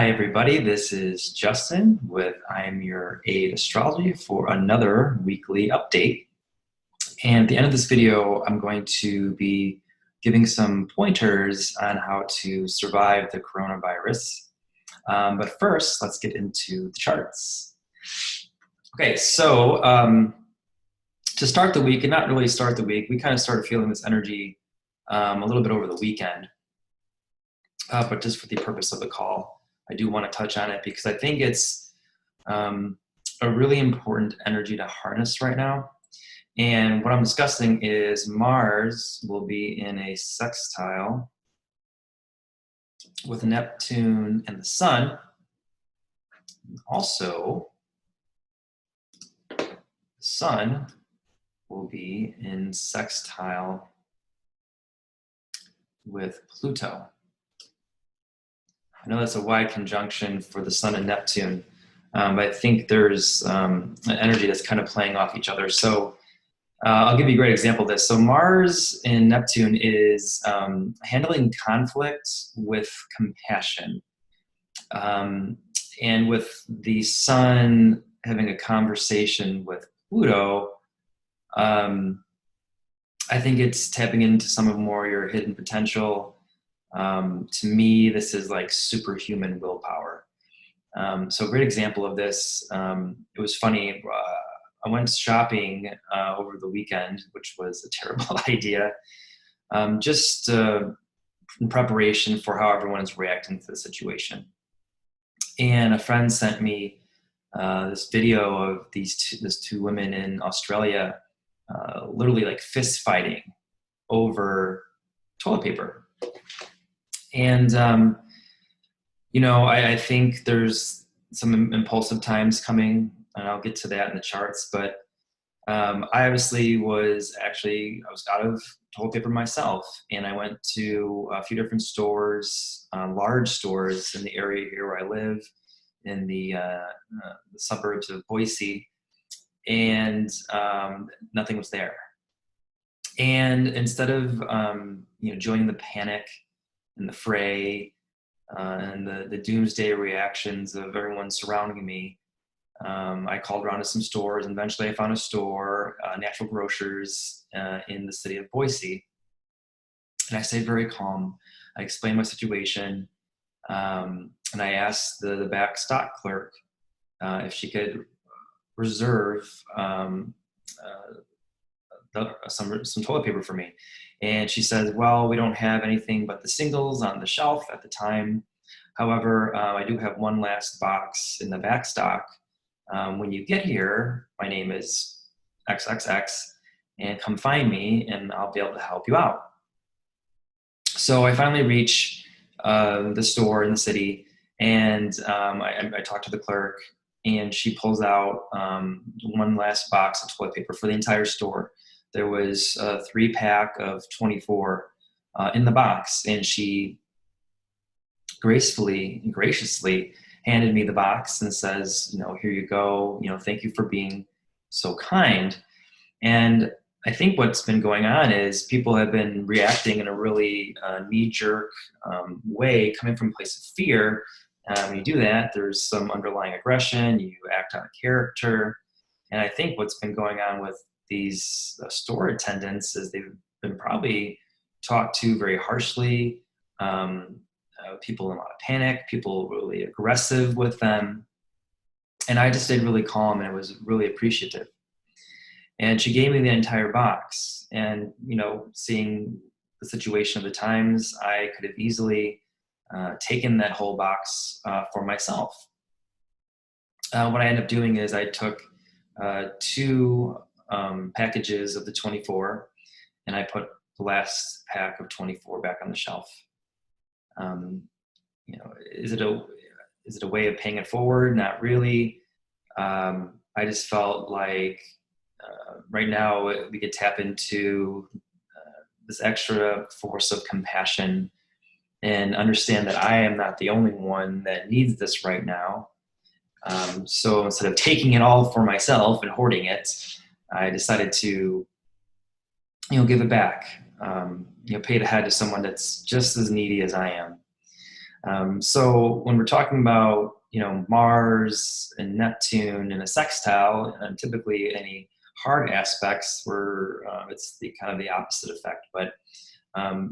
Hi everybody, this is Justin with I'm Your Aid Astrology for another weekly update. And at the end of this video, I'm going to be giving some pointers on how to survive the coronavirus. But first, let's get into the charts. Okay, so to start the week, and not really start the week, we kind of started feeling this energy a little bit over the weekend. But just for the purpose of the call, I do want to touch on it because I think it's a really important energy to harness right now. And what I'm discussing is Mars will be in a sextile with Neptune and the Sun. Also, the Sun will be in sextile with Pluto. I know that's a wide conjunction for the Sun and Neptune, but I think there's an energy that's kind of playing off each other. So I'll give you a great example of this. So Mars in Neptune is handling conflict with compassion. And with the Sun having a conversation with Pluto, I think it's tapping into some of more your hidden potential. To me, this is like superhuman willpower. So a great example of this, it was funny, I went shopping over the weekend, which was a terrible idea, just in preparation for how everyone is reacting to the situation. And a friend sent me this video of these two women in Australia literally like fist fighting over toilet paper. And, I think there's some impulsive times coming, and I'll get to that in the charts, but I obviously was out of toilet paper myself, and I went to a few different stores, large stores in the area here where I live, in the suburbs of Boise, and nothing was there. And instead of, joining the panic and the fray and the doomsday reactions of everyone surrounding me, I called around to some stores, and eventually I found a store, Natural Grocers, in the city of Boise. And I stayed very calm. I explained my situation, and I asked the back stock clerk if she could reserve some toilet paper for me. And she says, well, we don't have anything but the singles on the shelf at the time. However, I do have one last box in the back stock. When you get here, my name is XXX, and come find me and I'll be able to help you out. So I finally reach the store in the city, and I talked to the clerk, and she pulls out one last box of toilet paper for the entire store. There was a 3-pack of 24 in the box, and she gracefully and graciously handed me the box and says, here you go, thank you for being so kind. And I think what's been going on is people have been reacting in a really knee-jerk way, coming from a place of fear. When you do that, there's some underlying aggression, you act on a character. And I think what's been going on with these store attendants is they've been probably talked to very harshly, people in a lot of panic, people really aggressive with them. And I just stayed really calm, and I was really appreciative. And she gave me the entire box. And, seeing the situation of the times, I could have easily taken that whole box for myself. What I ended up doing is I took 2 packages of the 24, and I put the last pack of 24 back on the shelf. Is it a way of paying it forward? Not really. I just felt like right now we could tap into this extra force of compassion and understand that I am not the only one that needs this right now. So instead of taking it all for myself and hoarding it, I decided to, give it back, pay it ahead to someone that's just as needy as I am. So when we're talking about, Mars and Neptune in a sextile, typically any hard aspects where it's the kind of the opposite effect. But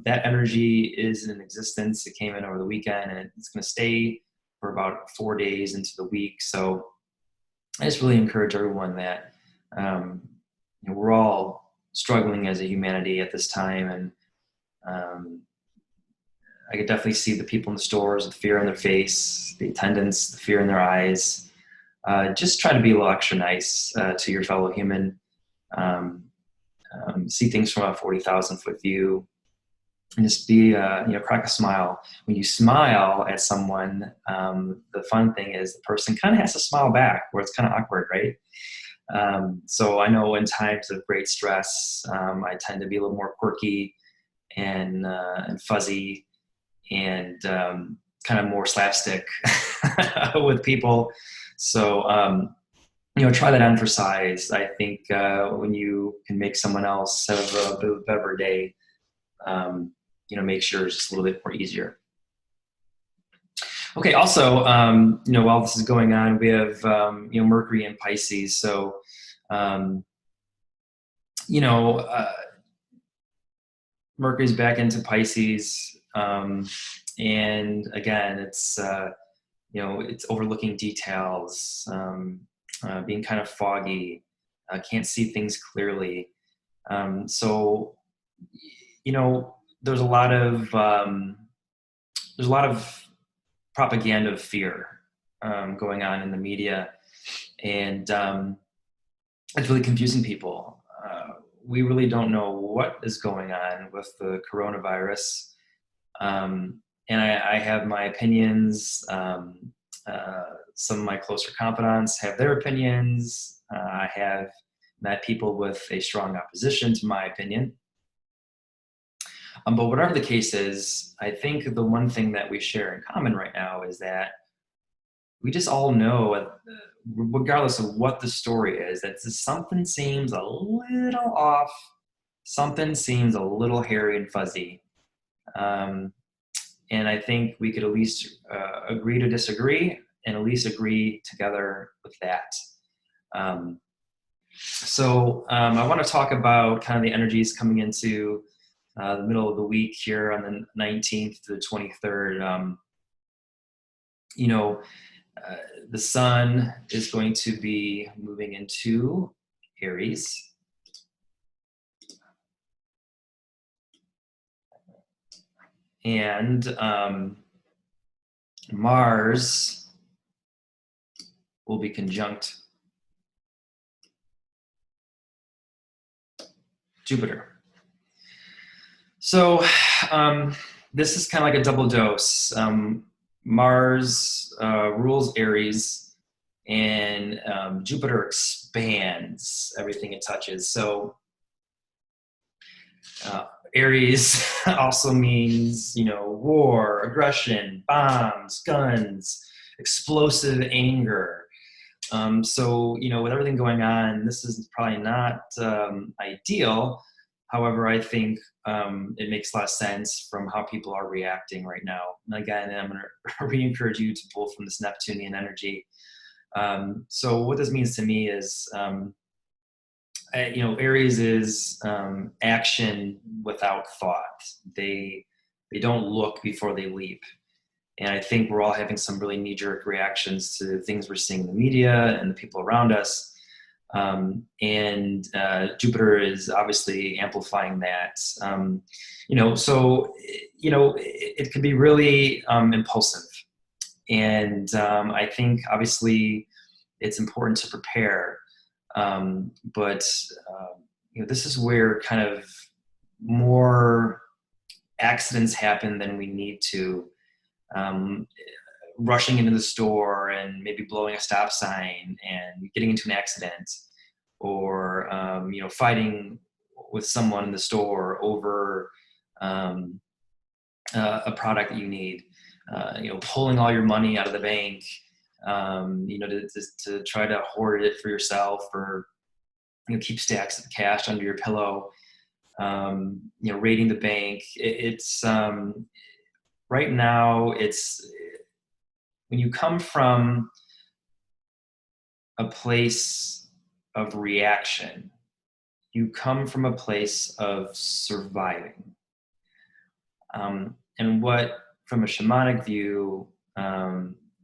that energy is in existence. It came in over the weekend, and it's going to stay for about 4 days into the week. So I just really encourage everyone that we're all struggling as a humanity at this time, and um, I could definitely see the people in the stores with fear on their face, the attendants, the fear in their eyes. Just try to be a little extra nice to your fellow human. Um, see things from a 40,000 foot view, and just be, crack a smile. When you smile at someone, the fun thing is the person kind of has to smile back, where it's kind of awkward, right? So I know in times of great stress, I tend to be a little more quirky and fuzzy and kind of more slapstick with people. So, try that on for size. I think when you can make someone else have a bit of a better day, make sure it's just a little bit more easier. Okay. Also, while this is going on, we have, Mercury in Pisces. So, Mercury's back into Pisces. And again, it's overlooking details, being kind of foggy, can't see things clearly. So, there's a lot of propaganda of fear going on in the media, and it's really confusing people. We really don't know what is going on with the coronavirus. And I have my opinions. Some of my closer confidants have their opinions. I have met people with a strong opposition to my opinion. But whatever the case is, I think the one thing that we share in common right now is that we just all know, regardless of what the story is, that something seems a little off, something seems a little hairy and fuzzy. And I think we could at least agree to disagree, and at least agree together with that. So I want to talk about kind of the energies coming into the middle of the week here on the 19th to the 23rd. The sun is going to be moving into Aries. And Mars will be conjunct Jupiter. So this is kind of like a double dose. Mars rules Aries, and Jupiter expands everything it touches. So Aries also means, war, aggression, bombs, guns, explosive anger. So, with everything going on, this is probably not ideal. However, I think it makes a lot of sense from how people are reacting right now. And again, I'm going to re-encourage you to pull from this Neptunian energy. So what this means to me is, Aries is action without thought. They don't look before they leap. And I think we're all having some really knee-jerk reactions to things we're seeing in the media and the people around us. And Jupiter is obviously amplifying that. It can be really impulsive. And I think obviously it's important to prepare. But this is where kind of more accidents happen than we need to. Rushing into the store and maybe blowing a stop sign and getting into an accident, or fighting with someone in the store over a product that you need. Pulling all your money out of the bank, to try to hoard it for yourself, or keep stacks of cash under your pillow. Raiding the bank. right now, it's when you come from a place of reaction, you come from a place of surviving. And what, from a shamanic view,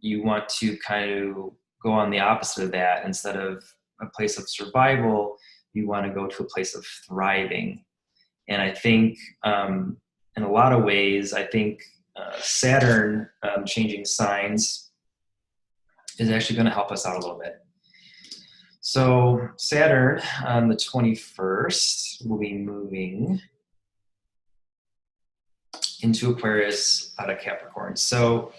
you want to kind of go on the opposite of that. Instead of a place of survival, you want to go to a place of thriving. And I think, in a lot of ways, I think Saturn changing signs is actually going to help us out a little bit. So Saturn on the 21st will be moving into Aquarius out of Capricorn. So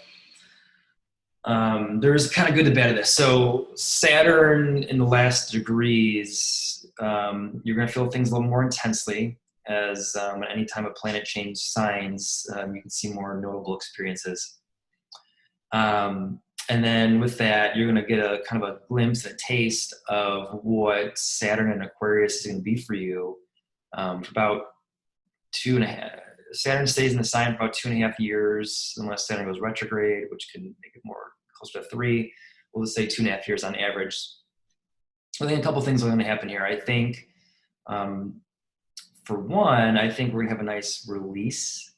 there's kind of good to bad of this. So Saturn in the last degrees, you're going to feel things a little more intensely, as anytime a planet changes signs, you can see more notable experiences. And then with that, you're going to get a kind of a glimpse, a taste of what Saturn and Aquarius is going to be for you for about 2.5. Saturn stays in the sign for about 2.5 years, unless Saturn goes retrograde, which can make it more closer to 3. We'll just say 2.5 years on average. I think a couple things are going to happen here. I think, for one, I think we're going to have a nice release.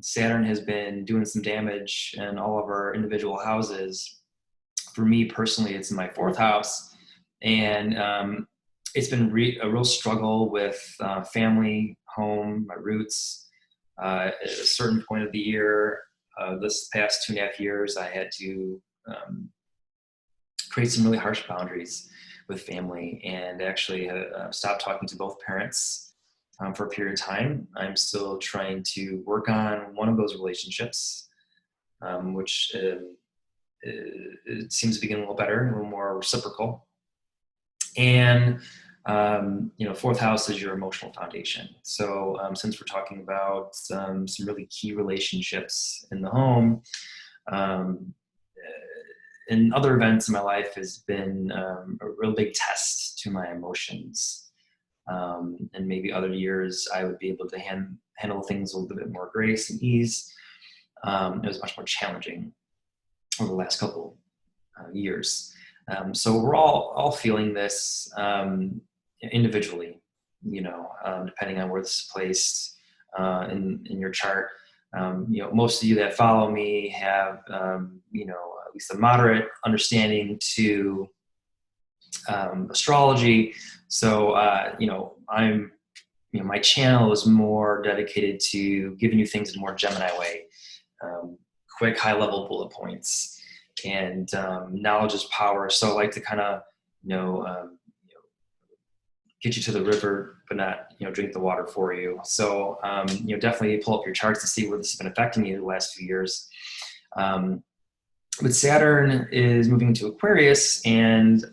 Saturn has been doing some damage in all of our individual houses. For me personally, it's in my 4th house, and it's been a real struggle with family, home, my roots. At a certain point of the year, this past 2.5 years, I had to create some really harsh boundaries with family, and actually stop talking to both parents for a period of time. I'm still trying to work on one of those relationships, which it seems to be getting a little better, a little more reciprocal. And 4th house is your emotional foundation. So since we're talking about some really key relationships in the home, and other events in my life has been a real big test to my emotions. And maybe other years I would be able to handle things with a little bit more grace and ease. It was much more challenging over the last couple years. So we're all feeling this individually, depending on where this is placed in your chart. Most of you that follow me have, at least a moderate understanding to astrology. So, my channel is more dedicated to giving you things in a more Gemini way, quick, high-level bullet points, and knowledge is power. So I like to kind of, get you to the river, but not, drink the water for you. So, definitely pull up your charts to see where this has been affecting you the last few years. But Saturn is moving into Aquarius, and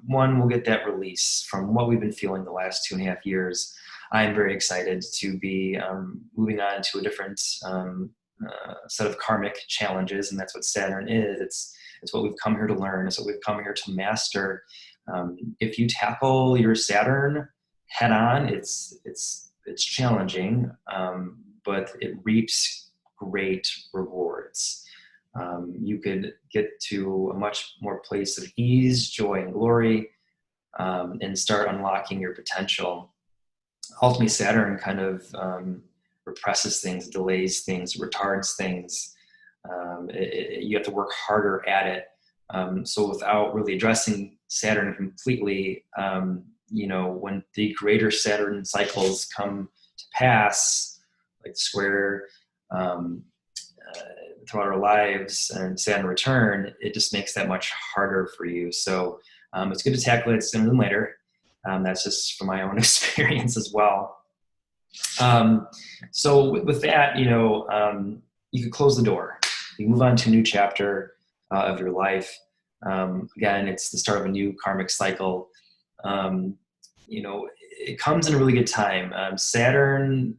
we'll get that release from what we've been feeling the last 2.5 years. I'm very excited to be moving on to a different set of karmic challenges, and that's what Saturn is. It's what we've come here to learn. It's what we've come here to master. If you tackle your Saturn head on, it's challenging, but it reaps great rewards. You could get to a much more place of ease, joy, and glory, and start unlocking your potential. Ultimately, Saturn kind of represses things, delays things, retards things. You have to work harder at it. So without really addressing Saturn completely, when the greater Saturn cycles come to pass, like the square, throughout our lives and Saturn return, it just makes that much harder for you. So it's good to tackle it sooner than later. That's just from my own experience as well. So with that, you could close the door. You move on to a new chapter of your life. Again, it's the start of a new karmic cycle. It comes in a really good time. Saturn,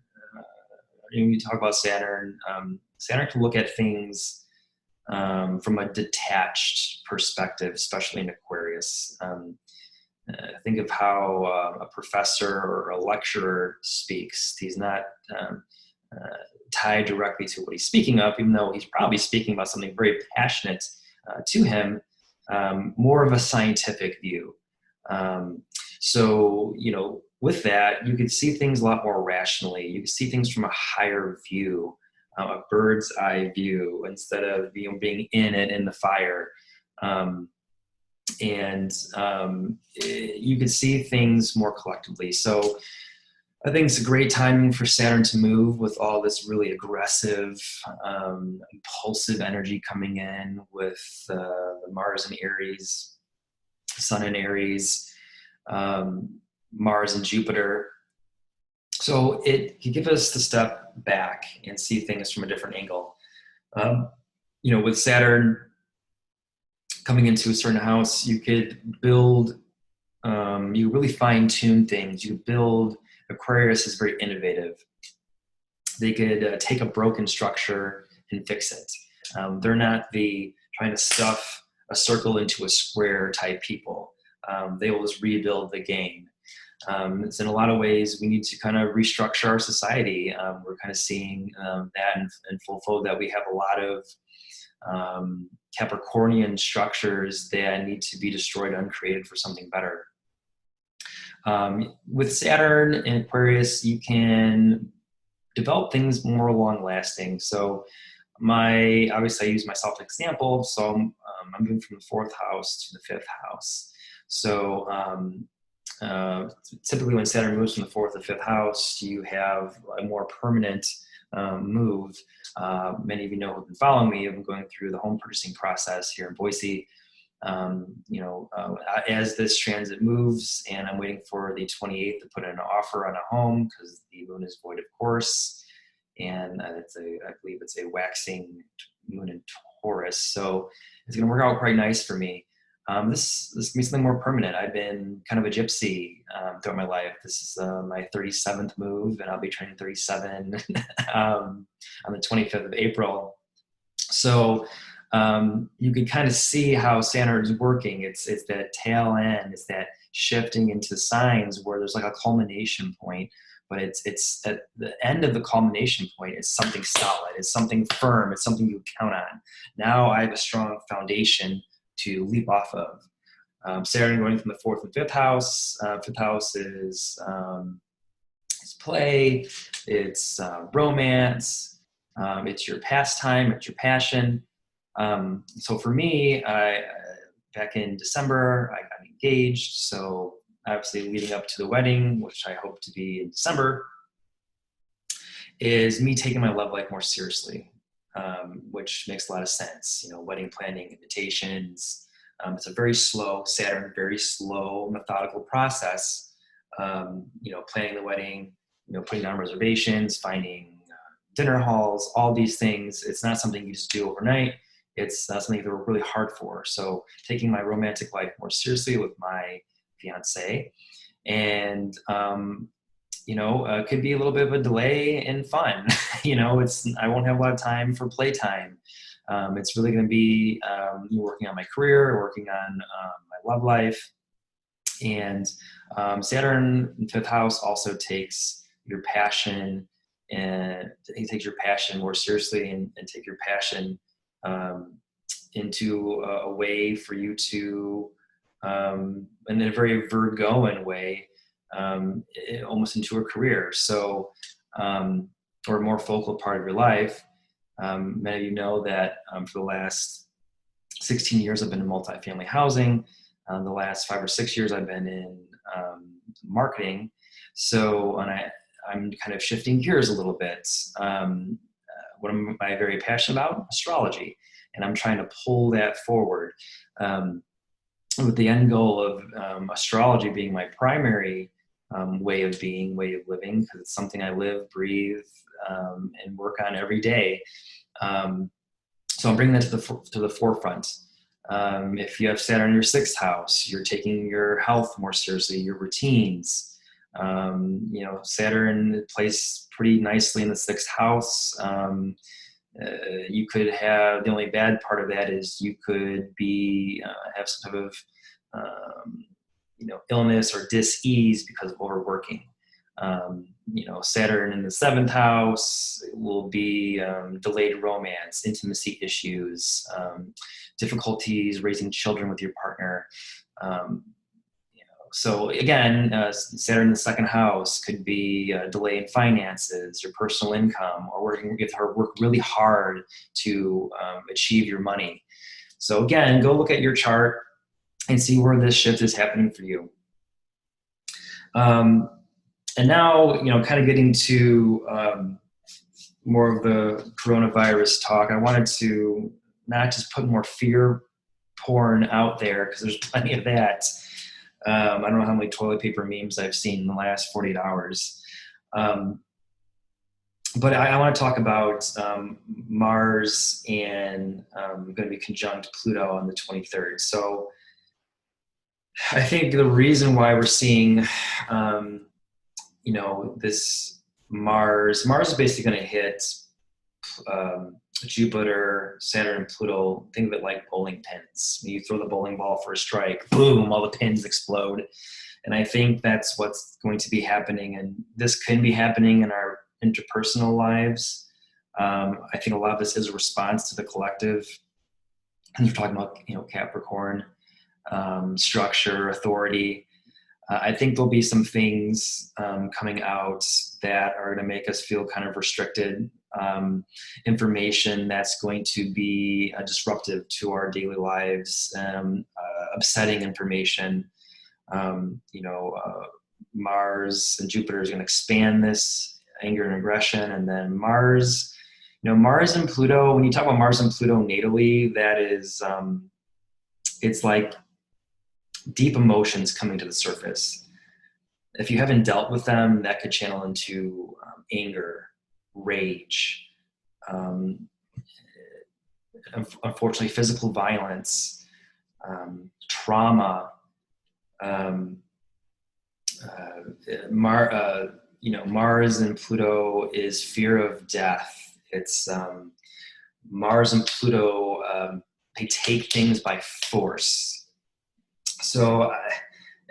when you talk about Saturn, Saturn can look at things from a detached perspective, especially in Aquarius. Think of how a professor or a lecturer speaks. He's not tied directly to what he's speaking of, even though he's probably speaking about something very passionate to him, more of a scientific view. So, with that, you could see things a lot more rationally. You could see things from a higher view, a bird's eye view, instead of being in it in the fire. You could see things more collectively. So I think it's a great timing for Saturn to move with all this really aggressive, impulsive energy coming in with the Mars in Aries, Sun in Aries, Mars and Jupiter. So it can give us to step back and see things from a different angle. With Saturn coming into a certain house, you could build, you really fine tune things. You build. Aquarius is very innovative. They could take a broken structure and fix it. They're not the trying to stuff a circle into a square type people. They will just rebuild the game. It's in a lot of ways we need to kind of restructure our society. We're kind of seeing that in full flow, that we have a lot of Capricornian structures that need to be destroyed and uncreated for something better. With Saturn and Aquarius, you can develop things more long lasting. So obviously I use myself as an example. So I'm moving from the 4th house to the 5th house. So typically when Saturn moves from the 4th to 5th house, you have a more permanent move. Many of you know who've been following me. I've been going through the home purchasing process here in Boise. As this transit moves, and I'm waiting for the 28th to put in an offer on a home because the moon is void of course, and I believe it's a waxing moon in Taurus, so it's going to work out quite nice for me. This can be something more permanent. I've been kind of a gypsy throughout my life. This is my 37th move, and I'll be turning 37 on the 25th of April. So you can kind of see how Saturn is working. It's that tail end. It's that shifting into signs where there's like a culmination point, but it's at the end of the culmination point. It's something solid. It's something firm. It's something you count on. Now I have a strong foundation to leap off of. Saturn going from the 4th and 5th house. 5th house is it's play. It's romance. It's your pastime. It's your passion. So for me, back in December, I got engaged. So obviously leading up to the wedding, which I hope to be in December, is me taking my love life more seriously, which makes a lot of sense. Wedding planning, invitations. It's a very slow, Saturn, very slow, methodical process. Planning the wedding, putting down reservations, finding dinner halls, all these things. It's not something you just do overnight. It's something that we're really hard for. So taking my romantic life more seriously with my fiance, and could be a little bit of a delay in fun. I won't have a lot of time for playtime. It's really going to be working on my career, working on my love life, and Saturn in 5th house also takes your passion, and it takes your passion more seriously, and take your passion into a way for you to, in a very Virgoan way, almost into a career. So, or a more focal part of your life. Many of you know that for the last 16 years, I've been in multifamily housing. The last 5 or 6 years, I've been in marketing. So, I'm kind of shifting gears a little bit. What am I very passionate about? Astrology. And I'm trying to pull that forward with the end goal of astrology being my primary way of being, way of living, because it's something I live, breathe, and work on every day. So I'm bringing that to the forefront. If you have Saturn in your 6th house, you're taking your health more seriously, your routines. Saturn plays pretty nicely in the 6th house. You could have, the only bad part of that is you could be have some type of illness or dis-ease because of overworking. Saturn in the 7th house will be delayed romance, intimacy issues, difficulties raising children with your partner. So again, Saturn in the 2nd house could be a delay in finances, your personal income, or working with her, work really hard to achieve your money. So again, go look at your chart and see where this shift is happening for you. And now, kind of getting to more of the coronavirus talk, I wanted to not just put more fear porn out there, because there's plenty of that. I don't know how many toilet paper memes I've seen in the last 48 hours. But I want to talk about Mars and going to be conjunct Pluto on the 23rd. So I think the reason why we're seeing, this Mars is basically going to hit Jupiter, Saturn, and Pluto. Think of it like bowling pins. When you throw the bowling ball for a strike, boom, all the pins explode. And I think that's what's going to be happening. And this can be happening in our interpersonal lives. I think a lot of this is a response to the collective. And we're talking about, Capricorn, structure, authority. I think there'll be some things coming out that are going to make us feel kind of restricted. Information that's going to be disruptive to our daily lives, upsetting information. Mars and Jupiter is going to expand this anger and aggression, and then Mars and Pluto. When you talk about Mars and Pluto natally, that is, it's like deep emotions coming to the surface. If you haven't dealt with them, that could channel into anger, rage, unfortunately physical violence, trauma. Mars and Pluto is fear of death. It's Mars and Pluto, they take things by force. So,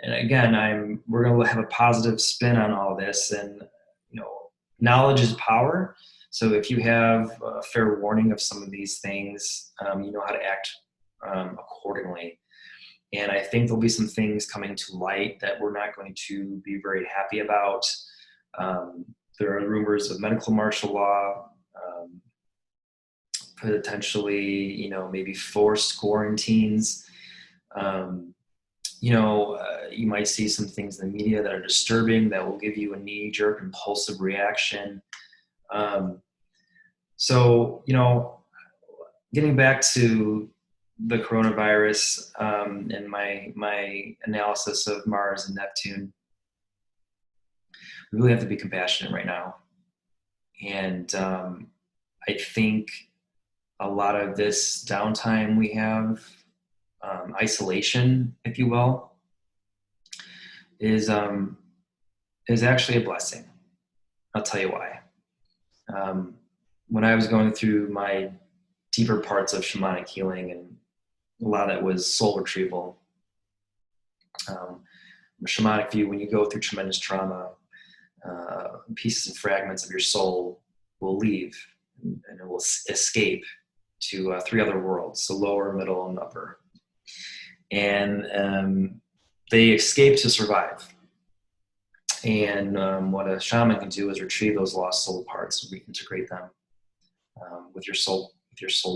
and again, we're going to have a positive spin on all this, and knowledge is power. So if you have a fair warning of some of these things, you know how to act accordingly. And I think there'll be some things coming to light that we're not going to be very happy about. There are rumors of medical martial law, potentially, maybe forced quarantines. You might see some things in the media that are disturbing that will give you a knee-jerk impulsive reaction. So, getting back to the coronavirus and my analysis of Mars and Neptune, we really have to be compassionate right now. And I think a lot of this downtime we have, isolation, if you will, is actually a blessing. I'll tell you why. When I was going through my deeper parts of shamanic healing, and a lot of that was soul retrieval. From a shamanic view, when you go through tremendous trauma, pieces and fragments of your soul will leave and it will escape to 3 other worlds, so lower, middle, and upper. And they escape to survive. And what a shaman can do is retrieve those lost soul parts and reintegrate them with your soul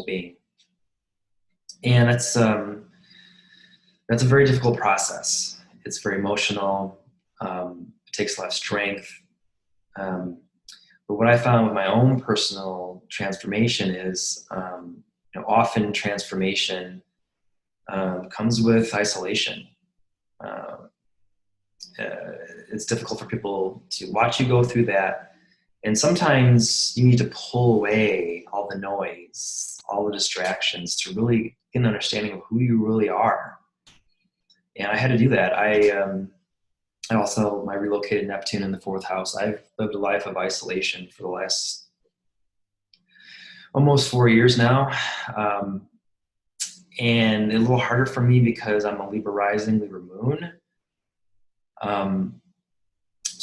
being. And that's a very difficult process. It's very emotional. It takes a lot of strength. But what I found with my own personal transformation is, often transformation comes with isolation. It's difficult for people to watch you go through that. And sometimes you need to pull away all the noise, all the distractions to really get an understanding of who you really are. And I had to do that. I relocated Neptune in the 4th house. I've lived a life of isolation for the last almost 4 years now. And a little harder for me because I'm a Libra rising, Libra moon.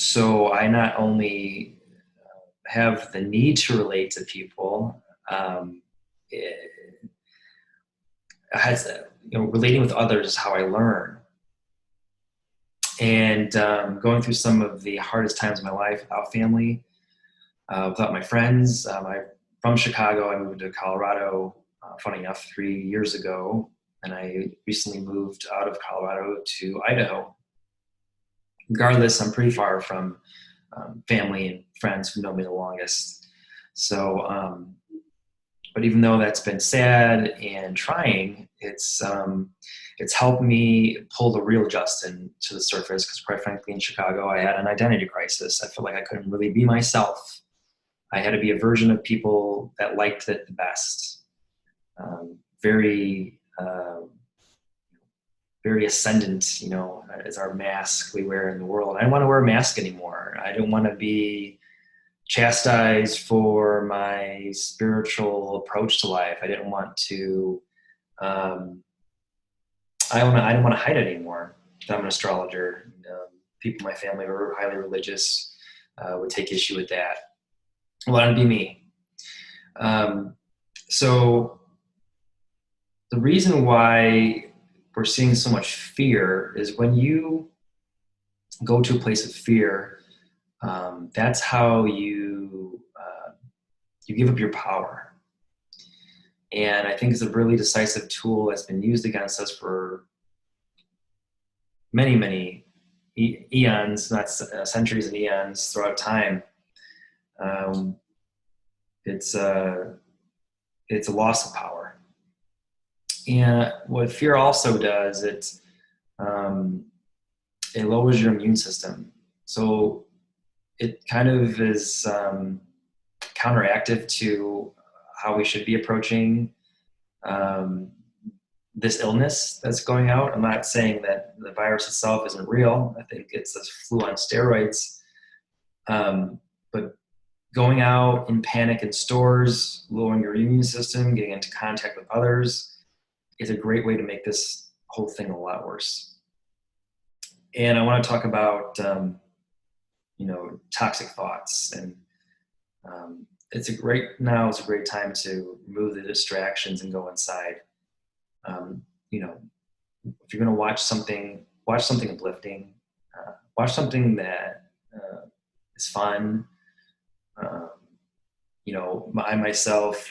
So I not only have the need to relate to people, it has, relating with others is how I learn. And going through some of the hardest times of my life without family, without my friends. I'm from Chicago. I moved to Colorado, funny enough, 3 years ago. And I recently moved out of Colorado to Idaho. Regardless, I'm pretty far from family and friends who know me the longest. So, but even though that's been sad and trying, it's helped me pull the real Justin to the surface. Because quite frankly, in Chicago, I had an identity crisis. I felt like I couldn't really be myself. I had to be a version of people that liked it the best. Very, very ascendant, is our mask we wear in the world. I didn't want to wear a mask anymore. I didn't want to be chastised for my spiritual approach to life. I didn't want to, I didn't want to hide it anymore. I'm an astrologer. People in my family who were highly religious would take issue with that. I wanted to be me. So the reason why we're seeing so much fear is when you go to a place of fear, that's how you give up your power. And I think it's a really decisive tool that's been used against us for many, many eons, not centuries and eons throughout time. It's a loss of power. And what fear also does, it lowers your immune system. So it kind of is counteractive to how we should be approaching this illness that's going out. I'm not saying that the virus itself isn't real. I think it's a flu on steroids. But going out in panic in stores, lowering your immune system, getting into contact with others is a great way to make this whole thing a lot worse. And I want to talk about, toxic thoughts. And it's a great time to remove the distractions and go inside. If you're going to watch something uplifting, watch something that is fun. I myself,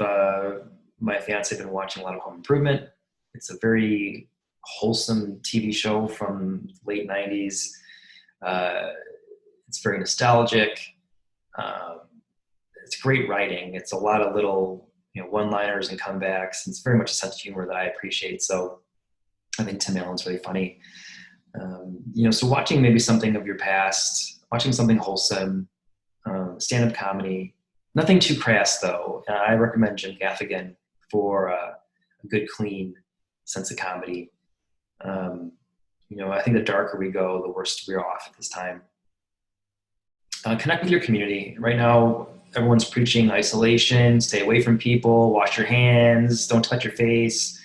my fiance have been watching a lot of Home Improvement. It's a very wholesome TV show from the late 90s. It's very nostalgic. It's great writing. It's a lot of little, one-liners and comebacks. It's very much a sense of humor that I appreciate. So I think Tim Allen's really funny. So watching maybe something of your past, watching something wholesome, stand-up comedy, nothing too crass though. I recommend Jim Gaffigan for a good, clean sense of comedy. I think the darker we go, the worse we're off at this time. Connect with your community. Right now, everyone's preaching isolation, stay away from people, wash your hands, don't touch your face,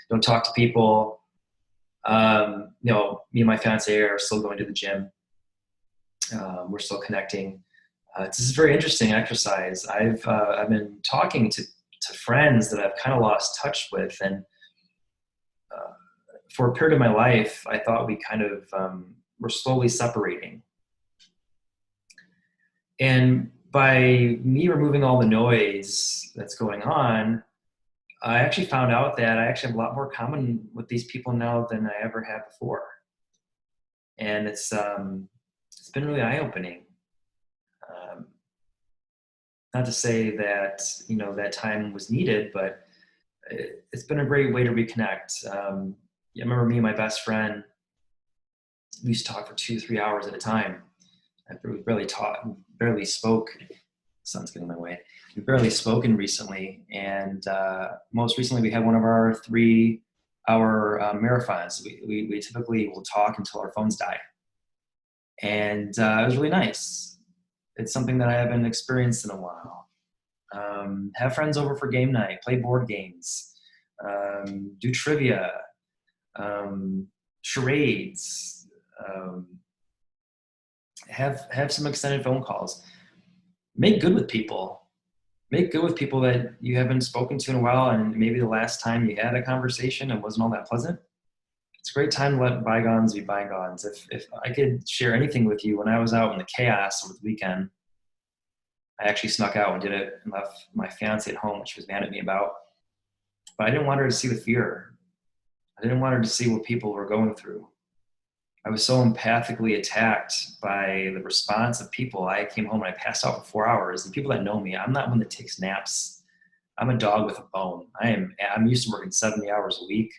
don't talk to people. Me and my fiance are still going to the gym. We're still connecting. This is a very interesting exercise. I've been talking to friends that I've kind of lost touch with, and for a period of my life, I thought we kind of were slowly separating. And by me removing all the noise that's going on, I actually found out that I actually have a lot more common with these people now than I ever had before. And it's been really eye-opening. Not to say that, that time was needed, but it's been a great way to reconnect. I remember me and my best friend, we used to talk for 2-3 hours at a time. We barely spoke. Sun's getting in my way. We've barely spoken recently, and most recently we had one of our 3-hour marathons. We typically will talk until our phones die, and it was really nice. It's something that I haven't experienced in a while. Have friends over for game night, play board games, do trivia, charades. have some extended phone calls. Make good with people. Make good with people that you haven't spoken to in a while, and maybe the last time you had a conversation it wasn't all that pleasant. It's a great time to let bygones be bygones. If I could share anything with you, when I was out in the chaos over the weekend, I actually snuck out and did it and left my fiance at home, which she was mad at me about. But I didn't want her to see the fear. I didn't want her to see what people were going through. I was so empathically attacked by the response of people. I came home and I passed out for 4 hours. And people that know me, I'm not one that takes naps. I'm a dog with a bone. I'm used to working 70 hours a week.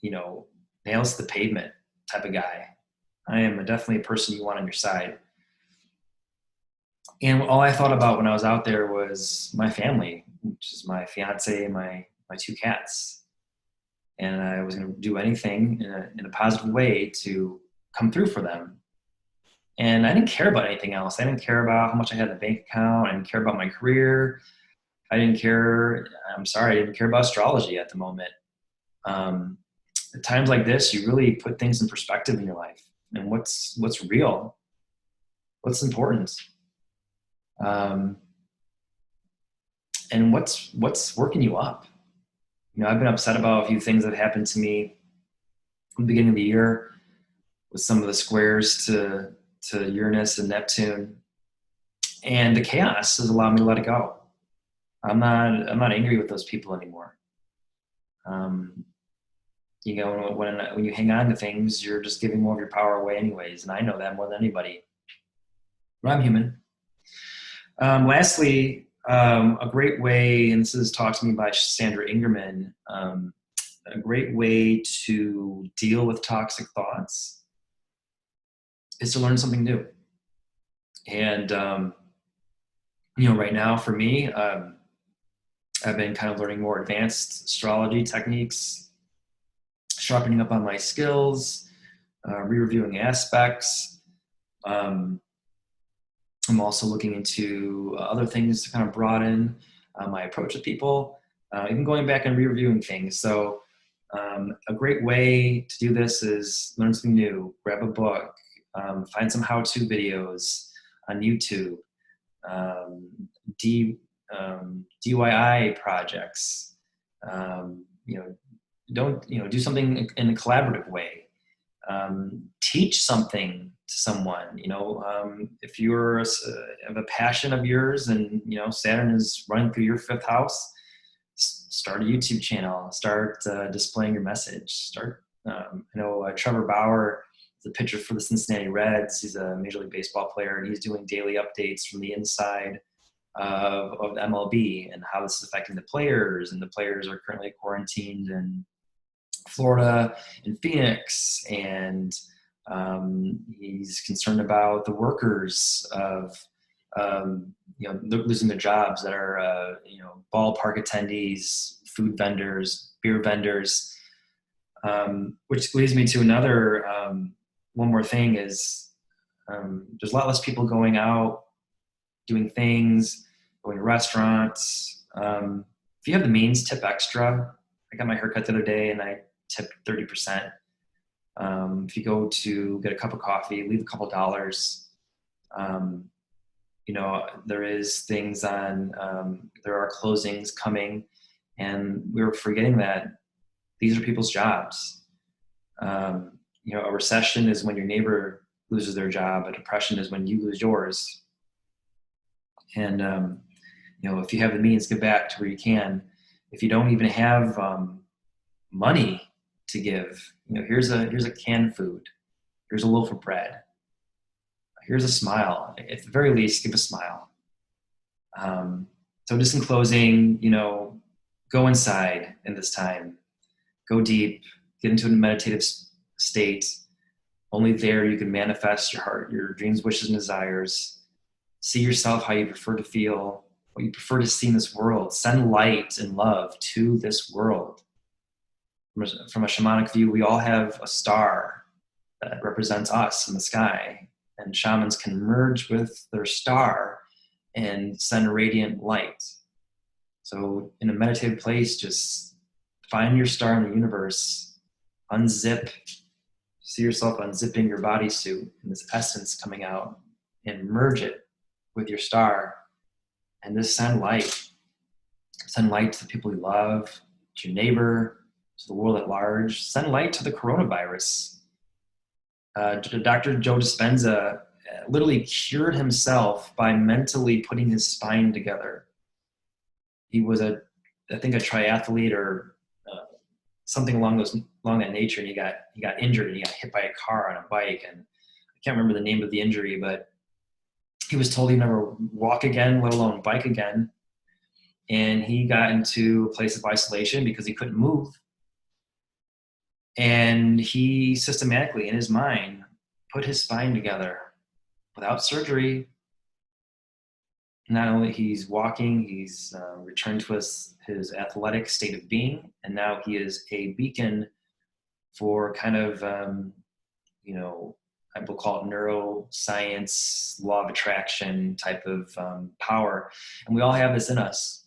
You know, nails to the pavement type of guy. I am definitely a person you want on your side. And all I thought about when I was out there was my family, which is my fiance and my 2 cats. And I was going to do anything in a positive way to come through for them. And I didn't care about anything else. I didn't care about how much I had in the bank account. I didn't care about my career. I didn't care about astrology at the moment. At times like this, you really put things in perspective in your life and what's real, what's important, and what's working you up. You know, I've been upset about a few things that happened to me in the beginning of the year with some of the squares to Uranus and Neptune, and the chaos has allowed me to let it go. I'm not angry with those people anymore. You know, when you hang on to things, you're just giving more of your power away anyways. And I know that more than anybody. But I'm human. Lastly, a great way, and this is taught to me by Sandra Ingerman, a great way to deal with toxic thoughts is to learn something new. And, you know, right now for me, I've been kind of learning more advanced astrology techniques, sharpening up on my skills, re-reviewing aspects. I'm also looking into other things to kind of broaden my approach to people, even going back and re-reviewing things. So a great way to do this is learn something new, grab a book, find some how-to videos on YouTube, DIY projects, you know, do something in a collaborative way. Teach something to someone. You know, if you're have a passion of yours, and you know Saturn is running through your 5th house, start a YouTube channel. Start displaying your message. Trevor Bauer is a pitcher for the Cincinnati Reds. He's a Major League Baseball player, and he's doing daily updates from the inside of the MLB and how this is affecting the players. And the players are currently quarantined in Florida and Phoenix, and he's concerned about the workers of losing their jobs that are ballpark attendees, food vendors, beer vendors, which leads me to another one more thing is there's a lot less people going out doing things, going to restaurants. If you have the means, tip extra. I got my haircut the other day and I tipped 30%. If you go to get a cup of coffee, leave a couple dollars. There is things on, there are closings coming, and we were forgetting that these are people's jobs. A recession is when your neighbor loses their job. A depression is when you lose yours. And, if you have the means, give back to where you can. If you don't even have money to give, here's a canned food. Here's a loaf of bread. Here's a smile. At the very least, give a smile. So just in closing, go inside in this time. Go deep. Get into a meditative state. Only there you can manifest your heart, your dreams, wishes, and desires. See yourself how you prefer to feel, what you prefer to see in this world. Send light and love to this world. From a shamanic view, we all have a star that represents us in the sky, and shamans can merge with their star and send radiant light. So in a meditative place, just find your star in the universe, unzip See yourself unzipping your bodysuit and this essence coming out, and merge it with your star, and just send light. Send light to the people you love, to your neighbor, to the world at large. Send light to the coronavirus. Dr. Joe Dispenza literally cured himself by mentally putting his spine together. He was I think a triathlete or something along that nature, and he got injured and he got hit by a car on a bike, and I can't remember the name of the injury, but he was told he'd never walk again, let alone bike again. And he got into a place of isolation because he couldn't move. And he systematically, in his mind, put his spine together without surgery. Not only he's walking, he's returned to his athletic state of being, and now he is a beacon for kind of, I will call it neuroscience, law of attraction type of power. And we all have this in us.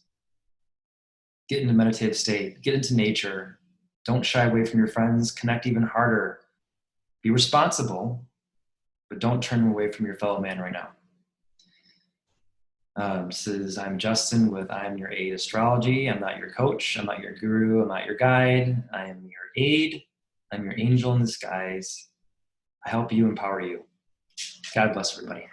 Get into meditative state, get into nature. Don't shy away from your friends, connect even harder. Be responsible, but don't turn away from your fellow man right now. I'm Justin with I'm Your Aid Astrology. I'm not your coach. I'm not your guru. I'm not your guide. I am your aid. I'm your angel in disguise. I help you, empower you. God bless everybody.